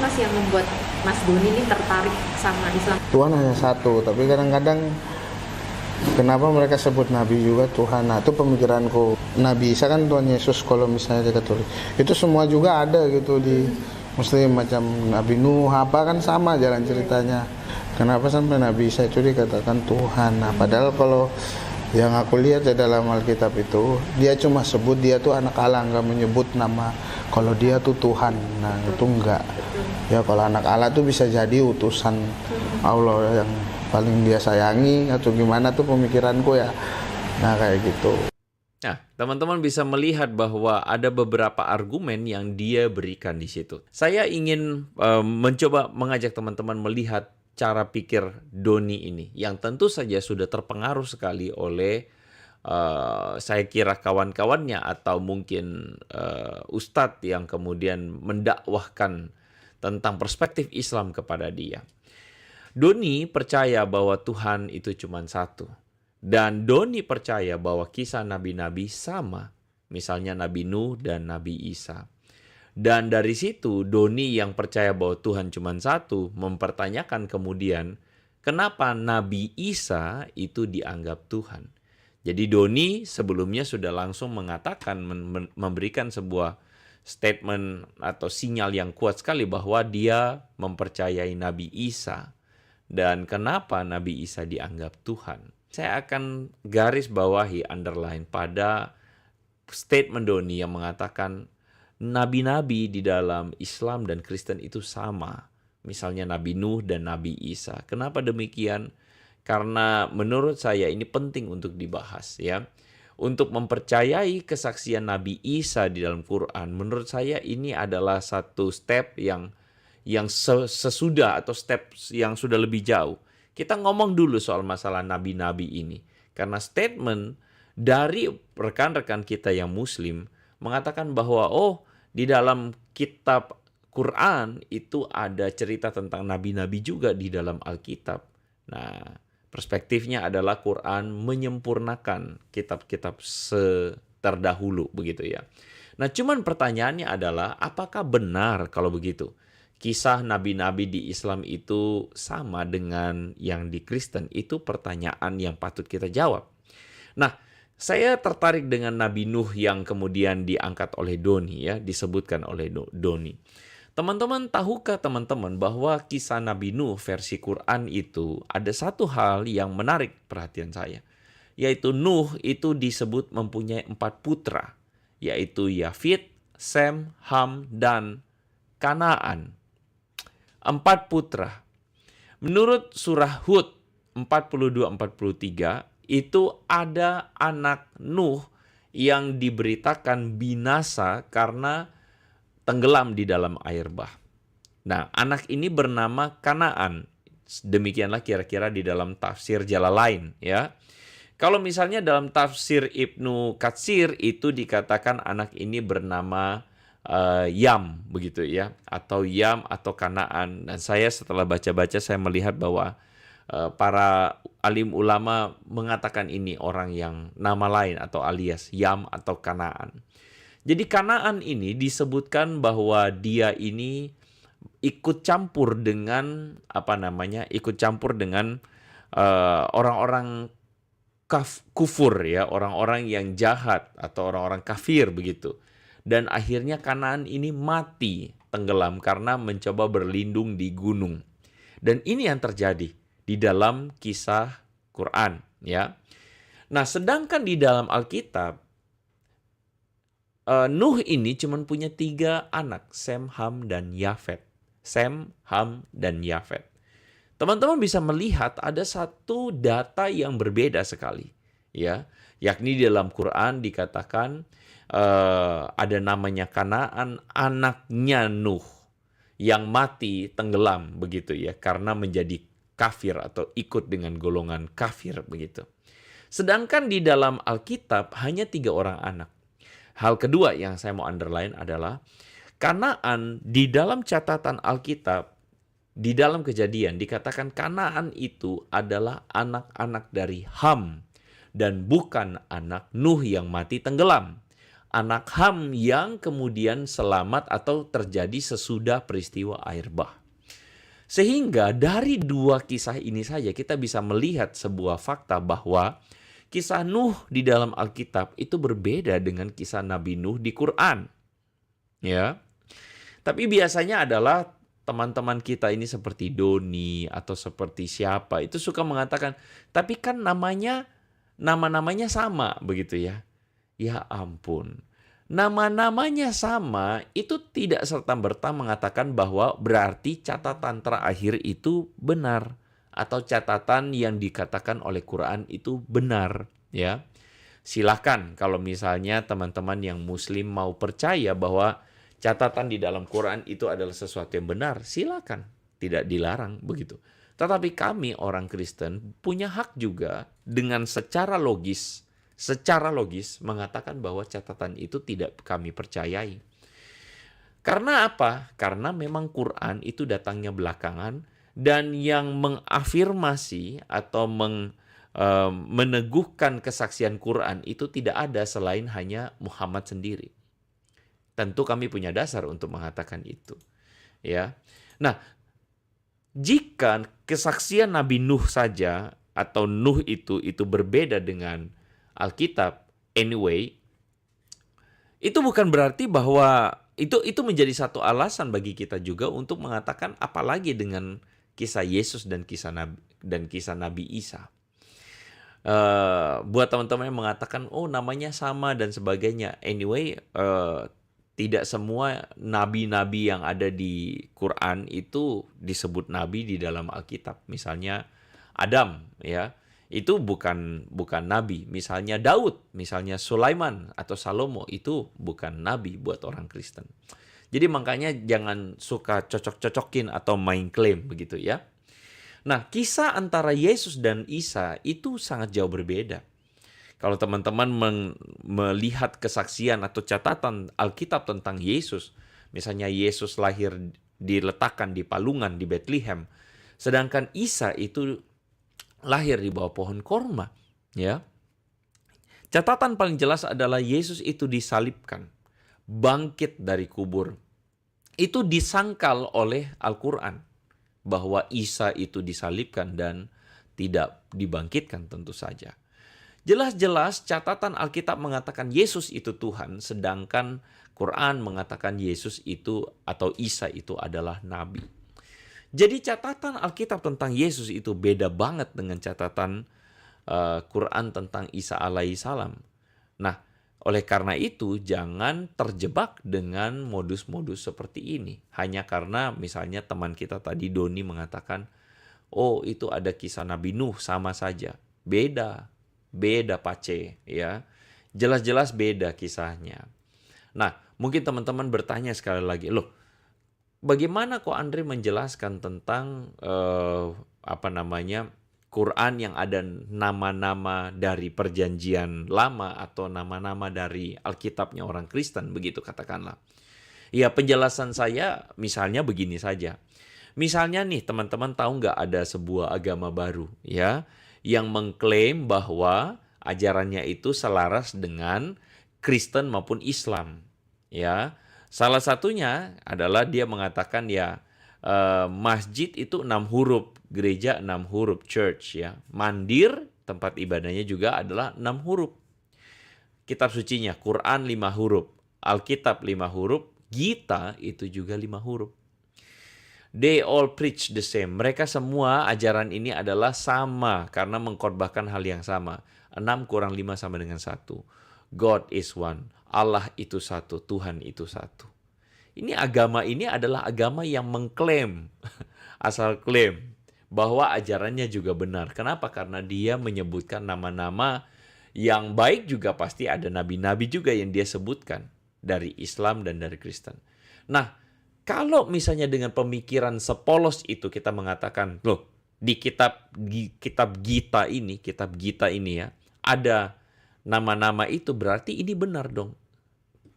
Mas yang membuat Mas Doni ini tertarik sama Islam? Tuhan hanya satu, tapi kadang-kadang kenapa mereka sebut Nabi juga Tuhan? Nah, itu pemikiranku. Nabi Isa kan Tuhan Yesus kalau misalnya di Katolik. Itu semua juga ada gitu di Muslim, macam Nabi Nuh apa kan sama jalan ceritanya. Kenapa sampai Nabi Isa itu dikatakan Tuhan? Nah, padahal kalau yang aku lihat di dalam Alkitab itu, dia cuma sebut dia tuh anak Allah, nggak menyebut nama kalau dia tuh Tuhan. Nah, itu enggak. Ya, kalau anak Allah tuh bisa jadi utusan Allah yang paling dia sayangi atau gimana tuh pemikiranku ya. Nah, kayak gitu. Nah, teman-teman bisa melihat bahwa ada beberapa argumen yang dia berikan di situ. Saya ingin mencoba mengajak teman-teman melihat cara pikir Doni ini, yang tentu saja sudah terpengaruh sekali oleh saya kira kawan-kawannya atau mungkin ustadz yang kemudian mendakwahkan tentang perspektif Islam kepada dia. Doni percaya bahwa Tuhan itu cuma satu. Dan Doni percaya bahwa kisah nabi-nabi sama. Misalnya Nabi Nuh dan Nabi Isa. Dan dari situ Doni yang percaya bahwa Tuhan cuma satu mempertanyakan kemudian kenapa Nabi Isa itu dianggap Tuhan. Jadi Doni sebelumnya sudah langsung mengatakan, memberikan sebuah statement atau sinyal yang kuat sekali bahwa dia mempercayai Nabi Isa. Dan kenapa Nabi Isa dianggap Tuhan? Saya akan garis bawahi, underline pada statement Doni yang mengatakan nabi-nabi di dalam Islam dan Kristen itu sama. Misalnya Nabi Nuh dan Nabi Isa. Kenapa demikian? Karena menurut saya ini penting untuk dibahas ya. Untuk mempercayai kesaksian Nabi Isa di dalam Quran, menurut saya ini adalah satu step yang sesudah atau step yang sudah lebih jauh. Kita ngomong dulu soal masalah nabi-nabi ini. Karena statement dari rekan-rekan kita yang Muslim mengatakan bahwa di dalam kitab Quran itu ada cerita tentang nabi-nabi juga di dalam Alkitab. Nah, perspektifnya adalah Quran menyempurnakan kitab-kitab terdahulu begitu ya. Nah, cuman pertanyaannya adalah apakah benar kalau begitu? Kisah nabi-nabi di Islam itu sama dengan yang di Kristen? Itu pertanyaan yang patut kita jawab. Nah, saya tertarik dengan Nabi Nuh yang kemudian diangkat oleh Doni ya, disebutkan oleh Doni. Teman-teman, tahukah teman-teman bahwa kisah Nabi Nuh versi Quran itu ada satu hal yang menarik perhatian saya, yaitu Nuh itu disebut mempunyai 4 putra, yaitu Yafit, Sem, Ham, dan Kanaan. 4 putra. Menurut surah Hud 42-43, itu ada anak Nuh yang diberitakan binasa karena tenggelam di dalam air bah. Nah, anak ini bernama Kanaan. Demikianlah kira-kira di dalam tafsir Jalalain ya. Kalau misalnya dalam tafsir Ibnu Katsir itu dikatakan anak ini bernama Yam begitu ya, atau Yam atau Kanaan. Dan saya setelah baca-baca saya melihat bahwa para alim ulama mengatakan ini orang yang nama lain atau alias Yam atau Kanaan. Jadi Kanaan ini disebutkan bahwa dia ini ikut campur dengan orang-orang kufur ya, orang-orang yang jahat atau orang-orang kafir begitu. Dan akhirnya Kanaan ini mati tenggelam karena mencoba berlindung di gunung. Dan ini yang terjadi di dalam kisah Quran ya. Nah, sedangkan di dalam Alkitab Nuh ini cuma punya 3 anak, Sem, Ham, dan Yafet. Sem, Ham, dan Yafet. Teman-teman bisa melihat ada satu data yang berbeda sekali ya, yakni di dalam Quran dikatakan ada namanya Kanaan, anaknya Nuh yang mati tenggelam begitu ya, karena menjadi kafir atau ikut dengan golongan kafir begitu. Sedangkan di dalam Alkitab hanya 3 orang anak. Hal kedua yang saya mau underline adalah Kanaan di dalam catatan Alkitab, di dalam Kejadian dikatakan Kanaan itu adalah anak-anak dari Ham dan bukan anak Nuh yang mati tenggelam. anak Ham yang kemudian selamat atau terjadi sesudah peristiwa air bah. Sehingga dari dua kisah ini saja kita bisa melihat sebuah fakta bahwa kisah Nuh di dalam Alkitab itu berbeda dengan kisah Nabi Nuh di Quran. Ya. Tapi biasanya adalah teman-teman kita ini seperti Doni atau seperti siapa itu suka mengatakan, tapi kan nama-namanya sama begitu ya. Ya ampun. Nama-namanya sama itu tidak serta-merta mengatakan bahwa berarti catatan terakhir itu benar atau catatan yang dikatakan oleh Quran itu benar, ya. Silakan kalau misalnya teman-teman yang muslim mau percaya bahwa catatan di dalam Quran itu adalah sesuatu yang benar, silakan, tidak dilarang begitu. Tetapi kami orang Kristen punya hak juga dengan secara logis mengatakan bahwa catatan itu tidak kami percayai. Karena apa? Karena memang Quran itu datangnya belakangan dan yang mengafirmasi atau meneguhkan kesaksian Quran itu tidak ada selain hanya Muhammad sendiri. Tentu kami punya dasar untuk mengatakan itu, ya. Nah, jika kesaksian Nabi Nuh saja atau Nuh itu berbeda dengan Alkitab, anyway, itu bukan berarti bahwa itu menjadi satu alasan bagi kita juga untuk mengatakan apalagi dengan kisah Yesus dan kisah Nabi Isa. Buat teman-teman yang mengatakan oh namanya sama dan sebagainya, anyway, tidak semua nabi-nabi yang ada di Quran itu disebut nabi di dalam Alkitab. Misalnya Adam, ya, itu bukan nabi. Misalnya Daud, misalnya Sulaiman atau Salomo itu bukan nabi buat orang Kristen. Jadi makanya jangan suka cocok-cocokin atau main klaim begitu ya. Nah, kisah antara Yesus dan Isa itu sangat jauh berbeda. Kalau teman-teman melihat kesaksian atau catatan Alkitab tentang Yesus, misalnya Yesus lahir diletakkan di palungan di Bethlehem, sedangkan Isa itu lahir di bawah pohon korma, ya. Catatan paling jelas adalah Yesus itu disalibkan, bangkit dari kubur. Itu disangkal oleh Al-Quran bahwa Isa itu disalibkan dan tidak dibangkitkan tentu saja. Jelas-jelas catatan Alkitab mengatakan Yesus itu Tuhan, sedangkan Quran mengatakan Yesus itu atau Isa itu adalah nabi. Jadi catatan Alkitab tentang Yesus itu beda banget dengan catatan Quran tentang Isa alaihi salam. Nah, oleh karena itu jangan terjebak dengan modus-modus seperti ini. Hanya karena misalnya teman kita tadi Doni mengatakan, oh itu ada kisah Nabi Nuh sama saja. Beda pace, ya. Jelas-jelas beda kisahnya. Nah, mungkin teman-teman bertanya sekali lagi, loh, bagaimana kok Andre menjelaskan tentang Quran yang ada nama-nama dari perjanjian lama atau nama-nama dari Alkitabnya orang Kristen, begitu katakanlah. Ya, penjelasan saya misalnya begini saja. Misalnya nih, teman-teman tahu nggak ada sebuah agama baru, ya, yang mengklaim bahwa ajarannya itu selaras dengan Kristen maupun Islam, ya. Salah satunya adalah dia mengatakan ya masjid itu 6 huruf, gereja 6 huruf, church, ya. Mandir tempat ibadahnya juga adalah 6 huruf. Kitab sucinya Quran 5 huruf, Alkitab 5 huruf, Gita itu juga 5 huruf. They all preach the same. Mereka semua ajaran ini adalah sama karena mengkhotbahkan hal yang sama. 6 kurang 5 sama dengan 1. God is one. Allah itu satu. Tuhan itu satu. Ini agama ini adalah agama yang mengklaim, asal klaim, bahwa ajarannya juga benar. Kenapa? Karena dia menyebutkan nama-nama yang baik juga pasti ada nabi-nabi juga yang dia sebutkan dari Islam dan dari Kristen. Nah, kalau misalnya dengan pemikiran sepolos itu kita mengatakan, loh, di kitab Gita ini ya, ada nama-nama itu, berarti ini benar dong.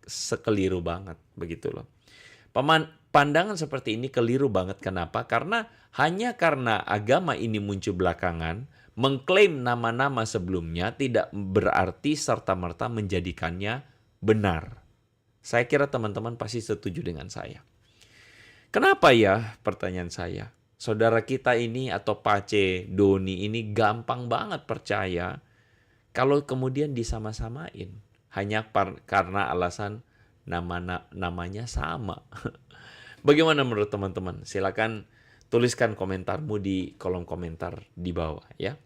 Sekeliru banget, begitu loh. Pandangan seperti ini keliru banget. Kenapa? Karena hanya karena agama ini muncul belakangan, mengklaim nama-nama sebelumnya tidak berarti serta-merta menjadikannya benar. Saya kira teman-teman pasti setuju dengan saya. Kenapa ya, pertanyaan saya? Saudara kita ini atau Pace, Doni ini gampang banget percaya kalau kemudian disama-samain. Hanya karena alasan namanya sama. Bagaimana menurut teman-teman? Silakan tuliskan komentarmu di kolom komentar di bawah ya.